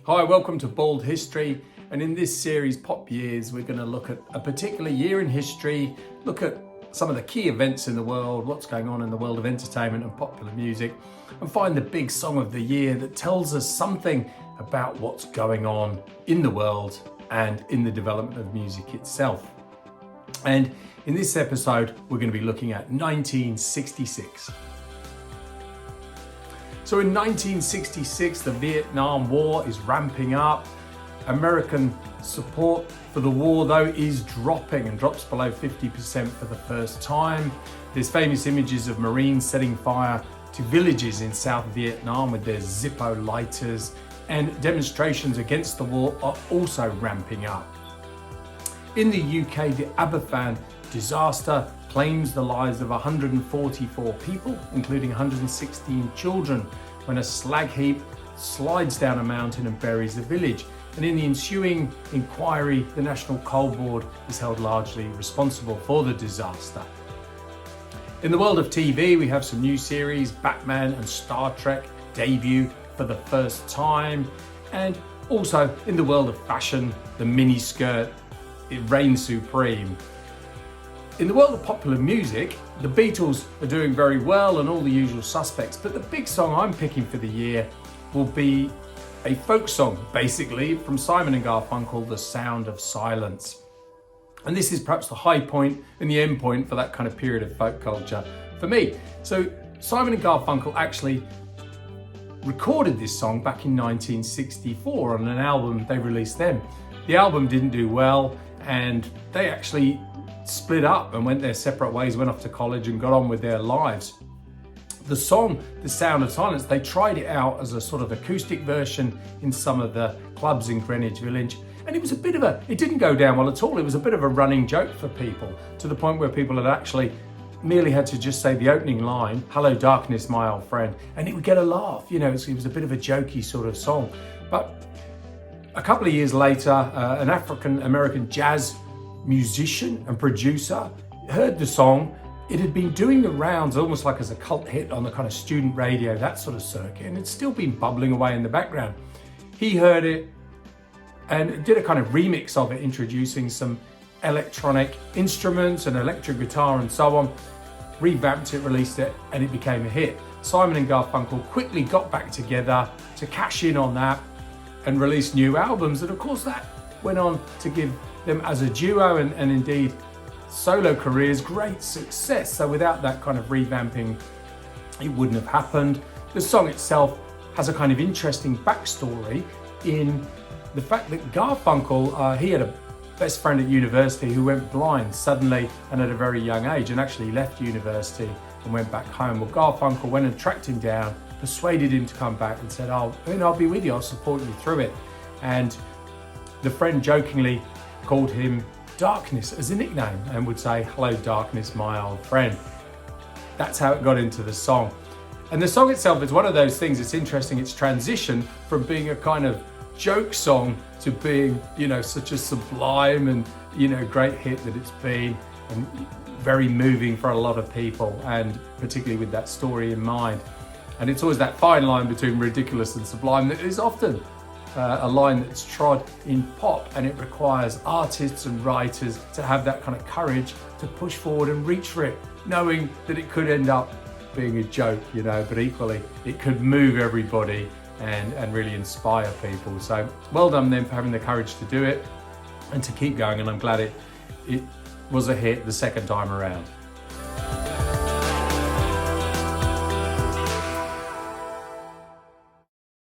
Hi, welcome to Bald History, and in this series, Pop Years, we're going to look at a particular year in history, look at some of the key events in the world, what's going on in the world of entertainment and popular music, and find the big song of the year that tells us something about what's going on in the world and in the development of music itself. And in this episode, we're going to be looking at 1966. So in 1966, the Vietnam War is ramping up. American support for the war, though, is dropping and drops below 50% for the first time. There's famous images of Marines setting fire to villages in South Vietnam with their Zippo lighters, and demonstrations against the war are also ramping up. In the UK, the Aberfan disaster claims the lives of 144 people, including 116 children, when a slag heap slides down a mountain and buries the village. And in the ensuing inquiry, the National Coal Board is held largely responsible for the disaster. In the world of TV, we have some new series. Batman and Star Trek debut for the first time. And also in the world of fashion, the miniskirt, it reigns supreme. In the world of popular music, the Beatles are doing very well and all the usual suspects, but the big song I'm picking for the year will be a folk song, basically, from Simon and Garfunkel, The Sound of Silence. And this is perhaps the high point and the end point for that kind of period of folk culture for me. So Simon and Garfunkel actually recorded this song back in 1964 on an album they released then. The album didn't do well, and they actually split up and went their separate ways, went off to college and got on with their lives. The song, The Sound of Silence, they tried it out as a sort of acoustic version in some of the clubs in Greenwich Village, and it was it didn't go down well at all. It was a bit of a running joke for people, to the point where people had actually merely had to just say the opening line, "Hello darkness, my old friend," and it would get a laugh. You know, it was a bit of a jokey sort of song. But a couple of years later, an African-American jazz musician and producer heard the song. It had been doing the rounds almost like as a cult hit on the kind of student radio, that sort of circuit, and it's still been bubbling away in the background. He heard it and did a kind of remix of it, introducing some electronic instruments and electric guitar and so on, revamped it, released it, and it became a hit. Simon and Garfunkel quickly got back together to cash in on that and release new albums, and of course that went on to give them as a duo and indeed solo careers great success. So without that kind of revamping, it wouldn't have happened. The song itself has a kind of interesting backstory in the fact that Garfunkel, he had a best friend at university who went blind suddenly and at a very young age, and actually left university and went back home. Well, Garfunkel went and tracked him down, persuaded him to come back and said, I'll be with you, I'll support you through it. And the friend jokingly called him Darkness as a nickname and would say, "Hello darkness, my old friend." That's how it got into the song. And the song itself is one of those things, it's interesting, it's transitioned from being a kind of joke song to being, such a sublime and, great hit that it's been, and very moving for a lot of people, and particularly with that story in mind. And it's always that fine line between ridiculous and sublime that is often a line that's trod in pop, and it requires artists and writers to have that kind of courage to push forward and reach for it, knowing that it could end up being a joke, but equally it could move everybody and really inspire people. So well done them for having the courage to do it and to keep going, and I'm glad it was a hit the second time around.